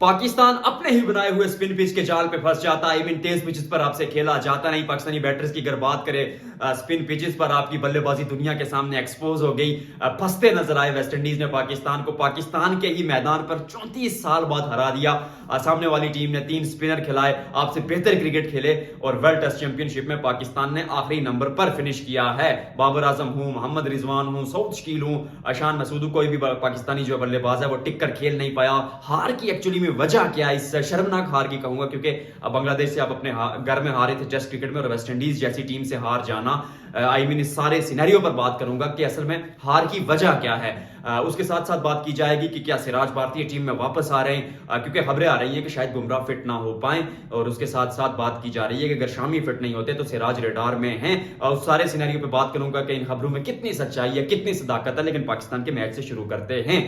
पाकिस्तान अपने ही बनाए हुए स्पिन पिच के जाल पे फंस जाता है। आई मीन तेज पिचेस पर आपसे खेला जाता नहीं। पाकिस्तानी बैटर्स की अगर बात करें स्पिन पिचेस पर आपकी बल्लेबाजी दुनिया के सामने एक्सपोज हो गई। फंसते नजर आए वेस्टइंडीज ने पाकिस्तान को। पाकिस्तान के ही मैदान पर 34 साल बाद हरा दिया। सामने वाली टीम ने 3 स्पिनर खिलाए, आपसे बेहतर क्रिकेट खेले और वर्ल्ड टेस्ट चैंपियनशिप में पाकिस्तान ने आखिरी नंबर पर फिनिश किया है। बाबर आजम हूं, मोहम्मद रिजवान हूं, सऊद शकील हूं, अशान मसूद, कोई भी पाकिस्तानी जो बल्लेबाज है वो टिक कर खेल नहीं पाया। हार की एक्चुअली में वजह क्या है? इस शर्मनाक हार की कहूंगा क्योंकि बांग्लादेश से आप अपने घर में हारे थे टेस्ट क्रिकेट में, और वेस्ट इंडीज जैसी टीम से हार जाना। आई मीन इस सारे सिनेरियो पर बात करूंगा कि असल में हार की वजह क्या है। उसके साथ साथ बात की जाएगी कि क्या सिराज भारतीय टीम में वापस आ रहे हैं, क्योंकि खबरें आ रही हैं कि शायद बुमराह फिट ना हो पाए। और उसके साथ साथ बात की जा रही है कि अगर शामी फिट नहीं होते तो सिराज रेडार में हैं। उस सारे सिनेरियो पे बात करूंगा कि इन खबरों में कितनी सच्चाई है, कितनी सदाकत है। लेकिन पाकिस्तान के मैच से शुरू करते हैं।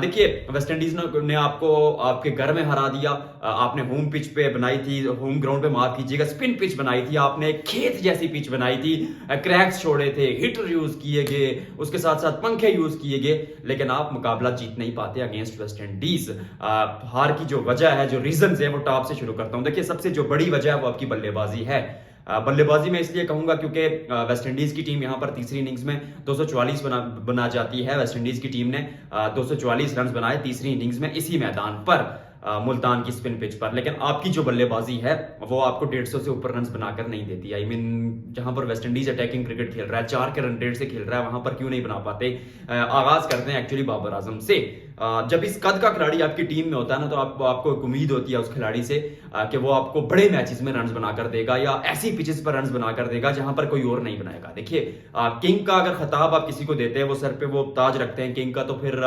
देखिए, वेस्ट इंडीज ने आपको आपके घर में हरा दिया। आपने होम पिच पे बनाई थी, होम ग्राउंड पे माफ कीजिएगा, स्पिन पिच बनाई थी आपने, खेत जैसी पिच बनाई थी, क्रैक्स छोड़े थे, हिटर यूज किए गए, उसके साथ साथ पंखे यूज किए गए, लेकिन आप मुकाबला जीत नहीं पाते अगेंस्ट वेस्ट इंडीज। हार की जो वजह है, जो रीजन है, वो टॉप से शुरू करता हूं। देखिए, सबसे जो बड़ी वजह है वो आपकी बल्लेबाजी है। बल्लेबाजी में इसलिए कहूंगा क्योंकि वेस्ट इंडीज की टीम यहां पर तीसरी इनिंग्स में 244 बना जाती है। वेस्ट इंडीज की टीम ने 244 रन बनाए तीसरी इनिंग्स में इसी मैदान पर, मुल्तान की स्पिन पिच पर। लेकिन आपकी जो बल्लेबाजी है वो आपको 150 से ऊपर रन बनाकर नहीं देती। आई मीन जहां पर वेस्ट इंडीज अटैकिंग क्रिकेट खेल रहा है, 4 के रन रेट से खेल रहा है, वहां पर क्यों नहीं बना पाते? आगाज करते हैं एक्चुअली बाबर आजम से। जब इस कद का खिलाड़ी आपकी टीम में होता है ना, तो आपको एक उम्मीद होती है उस खिलाड़ी से कि वो आपको बड़े मैचेस में रन बनाकर देगा या ऐसी पिचेस पर रन बनाकर देगा जहां पर कोई और नहीं बनाएगा। देखिए, किंग का अगर खिताब आप किसी को देते हैं, वो सर पे वो ताज रखते हैं किंग का, तो फिर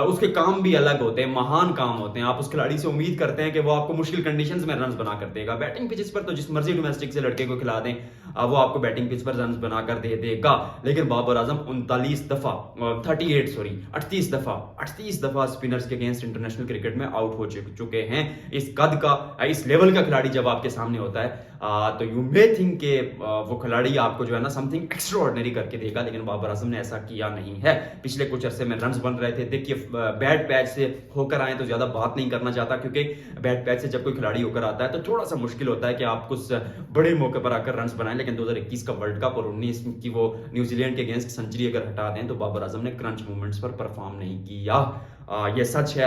उसके काम भी अलग होते हैं, महान काम होते हैं। आप उस खिलाड़ी से उम्मीद करते हैं कि वो आपको मुश्किल कंडीशंस में रन बनाकर देगा। बैटिंग पिचेस पर तो जिस मर्जी डोमेस्टिक से लड़के को खिला दें, वो आपको बैटिंग पिच पर रन बनाकर दे देगा। लेकिन बाबर आजम 38 दफा 38 दफा 38 दफा स्पिनर्स के अगेंस्ट इंटरनेशनल क्रिकेट में आउट हो चुके हैं। इस कद का, इस लेवल का खिलाड़ी जब आपके सामने होता है तो यू मे थिंक के वो खिलाड़ी आपको जो है ना समथिंग एक्स्ट्रा ऑर्डिनरी करके देगा, लेकिन बाबर आजम ने ऐसा किया नहीं है। पिछले कुछ अरसे में रन बन रहे थे। देखिए, बैड पैच से होकर आए तो ज्यादा बात नहीं करना चाहता, क्योंकि बैड पैच से जब कोई खिलाड़ी होकर आता है तो थोड़ा सा मुश्किल होता है कि आप कुछ बड़े मौके पर आकर रन बनाएं। लेकिन 2021 का वर्ल्ड कप और 19 की वो न्यूजीलैंड के अगेंस्ट सेंचुरी अगर हटा दें तो बाबर आजम ने क्रंच मूवमेंट्स पर परफॉर्म नहीं किया। ये सच है।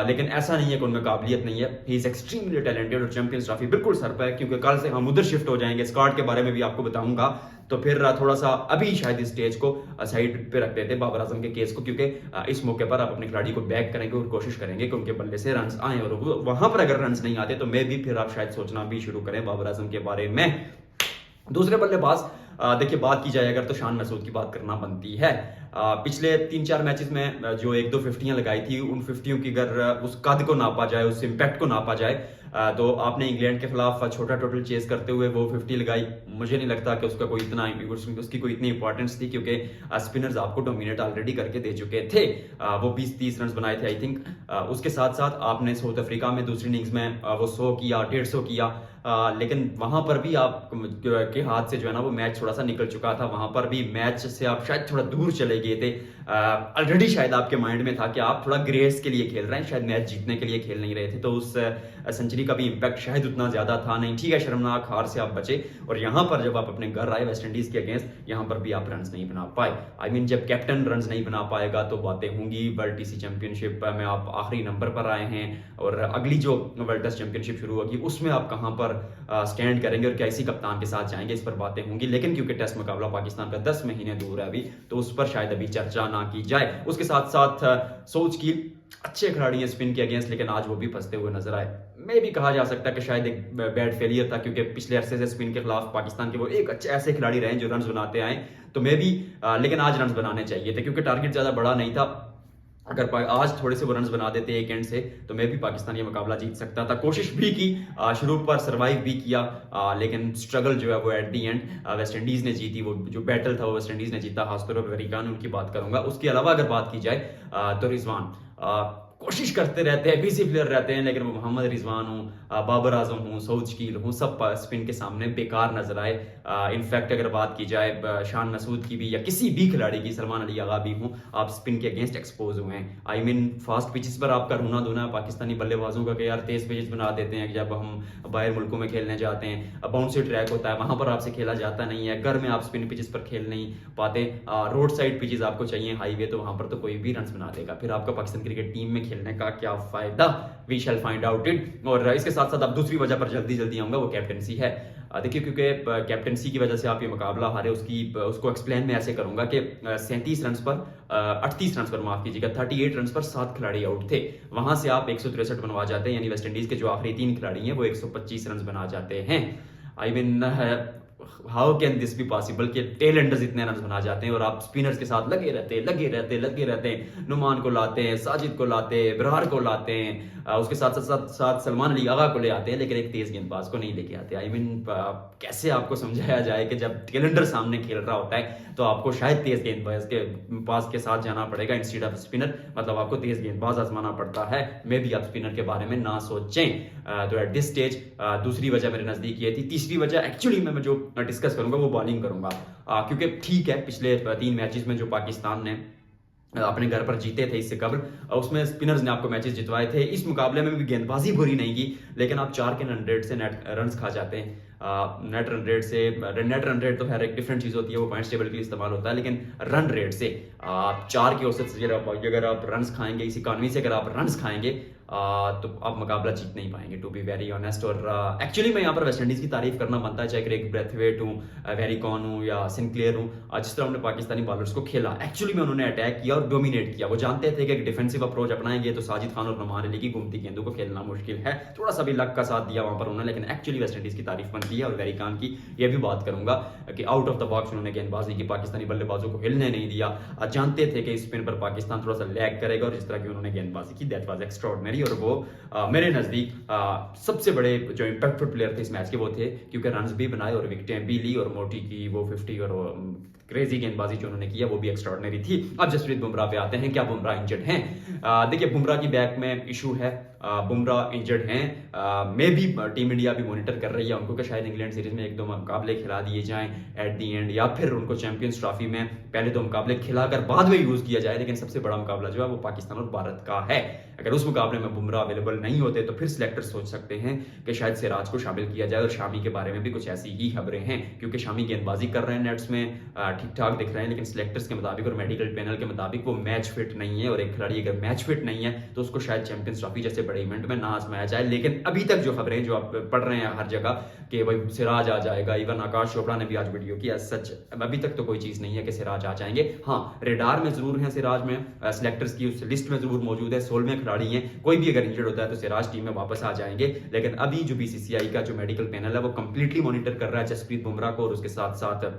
लेकिन ऐसा नहीं है कि उनमें काबिलियत नहीं है। ही इज एक्सट्रीमली टैलेंटेड और चैंपियंस ट्रॉफी बिल्कुल सर पर है, क्योंकि कल से हम उधर शिफ्ट हो जाएंगे। स्कॉट के बारे में भी आपको बताऊंगा। तो फिर थोड़ा सा अभी शायद इस स्टेज को साइड पे रख देते बाबर आजम के केस को, क्योंकि इस मौके पर आप अपने खिलाड़ी को बैक करेंगे और कोशिश करेंगे कि उनके बल्ले से रन आए, और वहां पर अगर रन नहीं आते तो मैं भी फिर आप शायद सोचना भी शुरू करें बाबर आजम के बारे में। दूसरे बल्लेबाज, देखिए, बात की जाए अगर तो शान महसूद की बात करना बनती है। पिछले 3-4 मैचेस में जो 1-2 फिफ्टियां लगाई थी, उन फिफ्टियों की अगर उस कद को नापा जाए, उस इंपैक्ट को नापा जाए, तो आपने इंग्लैंड के खिलाफ छोटा टोटल चेस करते हुए वो 50 लगाई। मुझे नहीं लगता कि उसका कोई इतना उसकी कोई इतनी इंपॉर्टेंस थी, क्योंकि स्पिनर्स आपको डोमिनेट ऑलरेडी करके दे चुके थे। वो 20-30 रन बनाए थे आई थिंक। उसके साथ साथ आपने साउथ अफ्रीका में दूसरी इनिंग्स में वो 100 किया, 150 किया। लेकिन वहां पर भी आप के हाथ से जो है ना वो मैच थोड़ा सा निकल चुका था। वहां पर भी मैच से आप शायद थोड़ा दूर चले गए थे। ऑलरेडी शायद आपके माइंड में था कि आप थोड़ा ग्रेस के लिए खेल रहे हैं, शायद मैच जीतने के लिए खेल नहीं रहे थे। तो उस सेंचुरी का भी इंपैक्ट शायद उतना ज्यादा था नहीं। ठीक है, शर्मनाक हार से आप बचे, और यहां पर जब आप अपने घर आए वेस्ट इंडीज के अगेंस्ट, यहां पर भी आप रन नहीं बना पाए। आई मीन जब कैप्टन रन नहीं बना पाएगा तो बातें होंगी। वर्ल्ड टीसी चैंपियनशिप में आप आखिरी नंबर पर आए हैं, और अगली जो वर्ल्ड टेस्ट चैंपियनशिप शुरू होगी उसमें आप कहां पर स्टैंड करेंगे और कैसी कप्तान के साथ जाएंगे, इस पर बातें होंगी। लेकिन क्योंकि टेस्ट मुकाबला पाकिस्तान का 10 महीने दूर है अभी, तो उस पर शायद अभी चर्चा ना की जाए। उसके साथ साथ सोच की अच्छे खिलाड़ी हैं स्पिन के अगेंस्ट, लेकिन आज वो भी फंसते हुए नजर आए। मैं भी कहा जा सकता है कि शायद एक बैड फेलियर था, क्योंकि पिछले अरसे से स्पिन के खिलाफ पाकिस्तान के वो एक अच्छे ऐसे खिलाड़ी रहे जो रन बनाते आए। तो मैं भी लेकिन आज रन बनाने चाहिए थे, क्योंकि टारगेट ज्यादा बड़ा नहीं था। अगर आज थोड़े से वो रन बना देते एक एंड से, तो मैं भी पाकिस्तान ये मुकाबला जीत सकता था। कोशिश भी की, शुरू पर सरवाइव भी किया, लेकिन स्ट्रगल जो है वो at the and West Indies ने जीती। वो जो बैटल था वो वेस्ट इंडीज ने जीता, खासतौर पर अमेरिका ने, उनकी बात करूंगा। उसके अलावा अगर बात की जाए तो रिजवान, कोशिश करते रहते हैं, बिजी प्लेयर रहते हैं, लेकिन वो मोहम्मद रिजवान हूँ, बाबर आजम हूँ, सऊद शकील हूँ, सब स्पिन के सामने बेकार नजर आए। इनफैक्ट अगर बात की जाए शान मसूद की भी या किसी भी खिलाड़ी की, सलमान अली आगा भी हूँ, आप स्पिन के अगेंस्ट एक्सपोज हुए हैं। आई मीन फास्ट पिचेस पर आपका रोना धोना पाकिस्तानी बल्लेबाजों का कि यार तेज पिचेस बना देते हैं, जब हम बाहर मुल्कों में खेलने जाते हैं बाउंसी ट्रैक होता है, वहां पर आपसे खेला जाता नहीं है, घर में आप स्पिन पिचेस पर खेल नहीं पाते, रोड साइड पिचेस आपको चाहिए, हाईवे, तो वहां पर तो कोई भी रन बना देगा, फिर आपका पाकिस्तान क्रिकेट टीम में खेलने का क्या फायदा? We shall find out it. और इसके साथ साथ अब दूसरी वजह पर जल्दी जल्दी आऊंगा, वो कैप्टनसी है। देखिए, क्योंकि कैप्टनसी की वजह से आप ये मुकाबला हारे, उसको एक्सप्लेन मैं ऐसे करूंगा कि 37 रन पर 38 रन पर, माफ कीजिएगा, 38 रन पर 7 खिलाड़ी आउट थे, वहां से आप 163 बनवा जाते हैं, यानी वेस्ट इंडीज के जो आखिरी 3 खिलाड़ी हैं वो 125 रन बना जाते हैं। I mean how can this be possible कि टेल एंडर्स इतने रन बना जाते हैं और आप स्पिनर्स के साथ लगे रहते हैं, नुमान को लाते हैं, साजिद को लाते हैं, इब्रार को लाते हैं, उसके साथ साथ साथ सलमान अली आगा को ले आते हैं, लेकिन एक तेज गेंदबाज को नहीं लेके आते। आई मीन कैसे आपको समझाया जाए कि जब टेल एंडर सामने खेल रहा होता है तो आपको शायद तेज गेंदबाज के पास के साथ जाना पड़ेगा इंस्टेड ऑफ स्पिनर, मतलब आपको तेज गेंदबाज आजमाना पड़ता है। मे भी आप स्पिनर के बारे में ना सोचें। तो एट दिस स्टेज दूसरी वजह मेरे नजदीक ये थी। तीसरी वजह एक्चुअली मैं जो डिस्कस करूंगा वो बॉलिंग करूंगा, क्योंकि ठीक है पिछले 3 मैचेस में जो पाकिस्तान ने अपने घर पर जीते थे इससे कबल, उसमें स्पिनर्स ने आपको मैचेस जितवाए थे। इस मुकाबले में भी गेंदबाजी बुरी नहीं की, लेकिन आप 4 के रन रेट से नेट रन खा जाते हैं। नेट रन रेट से, नेट रन रेट तो खैर एक डिफरेंट चीज होती है, वो पॉइंट्स टेबल के लिए इस्तेमाल होता है, लेकिन रन रेट से 4 की औसत से अगर आप रन खाएंगे, इस इकॉनमी से अगर आप रन खाएंगे तो आप मुकाबला जीत नहीं पाएंगे, टू बी वेरी ऑनेस्ट। और एक्चुअली मैं यहाँ पर वेस्ट इंडीज की तारीफ करना बनता है, चाहे क्रेग ब्रेथवेट हूँ, वेरी कॉन हूँ या सिंक्लेयर हूँ, जिस तरह उन्होंने पाकिस्तानी बॉलर्स को खेला, एक्चुअली में उन्होंने अटैक किया और डोमिनेट किया। वो जानते थे कि एक डिफेंसिव अप्रोच अपनाएंगे तो साजिद खान और नुमान अली की घूमती गेंदों को खेलना मुश्किल है, थोड़ा सा भी लक का साथ दिया वहां पर उन्होंने, लेकिन एक्चुअली वेस्ट इंडीज की तारीफ बनती है। और वेरी कॉन की ये भी बात करूंगा कि आउट ऑफ द बॉक्स उन्होंने गेंदबाजी की, पाकिस्तानी बल्लेबाजों को हिलने नहीं दिया, जानते थे कि स्पिन पर पाकिस्तान थोड़ा सा लैग करेगा, और जिस तरह की उन्होंने गेंदबाजी की दैट वाज एक्स्ट्राऑर्डिनरी। और वो मेरे नजदीक सबसे बड़े जो इंपैक्टफुल प्लेयर थे इस मैच के वो थे, क्योंकि रन्स भी बनाए और विकेटें भी ली, और मोटी की वो 50 और क्रेजी गेंदबाजी जो उन्होंने किया वो भी एक्स्ट्राऑर्डिनरी थी। अब जसप्रीत बुमराह पे आते हैं, क्या बुमराह इंजर्ड हैं? देखिए, बुमराह की बैक में इशू है, बुमराह इंजर्ड हैं। मे भी टीम इंडिया भी मॉनिटर कर रही है उनको कि शायद इंग्लैंड सीरीज में 1-2 मुकाबले खिला दिए जाएं एट दी एंड, या फिर उनको चैंपियंस ट्रॉफी में पहले 2 मुकाबले खिलाकर बाद में यूज किया जाए। लेकिन सबसे बड़ा मुकाबला जो है वो पाकिस्तान और भारत का है। अगर उस मुकाबले में बुमराह अवेलेबल नहीं होते तो फिर सिलेक्टर सोच सकते हैं कि शायद सिराज को शामिल किया जाए, और शामी के बारे में भी कुछ ऐसी ही खबरें हैं, क्योंकि शामी गेंदबाजी कर रहे हैं नेट्स में, ठीक ठाक दिख रहे हैं, लेकिन सिलेक्टर्स के मुताबिक और मेडिकल पैनल के मुताबिक वो मैच फिट नहीं है। और एक खिलाड़ी अगर मैच फिट नहीं है तो उसको शायद चैंपियंस ट्रॉफी जैसे बड़े इवेंट में ना आजमाया जाए। लेकिन अभी तक जो खबरें जो आप पढ़ रहे हैं हर जगह कि भाई सिराज आ जाएगा, इवन आकाश चोपड़ा ने भी आज वीडियो किया, सच अभी तक तो कोई चीज नहीं है कि सिराज आ जाएंगे। हाँ, रेडार में जरूर है सिराज में, सिलेक्टर्स की उस लिस्ट में जरूर मौजूद है, 16वें खिलाड़ी हैं, कोई भी अगर इंजर्ड होता है तो सिराज टीम में वापस आ जाएंगे। लेकिन अभी जो बीसीसीआई का जो मेडिकल पैनल है वो कंप्लीटली मॉनिटर कर रहा है जसप्रीत बुमराह को और उसके साथ साथ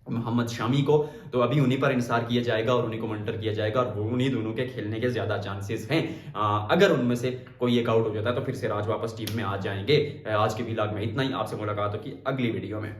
मोहम्मद शामी को, तो अभी उन्हीं पर इंसार किया जाएगा और उन्हीं को मॉनिटर किया जाएगा, और वो उन्हीं दोनों के खेलने के ज्यादा चांसेस हैं। अगर उनमें से कोई एक आउट हो जाता है तो फिर सिराज वापस टीम में आ जाएंगे। आज के व्लॉग में इतना ही, आपसे मुलाकात होगी अगली वीडियो में।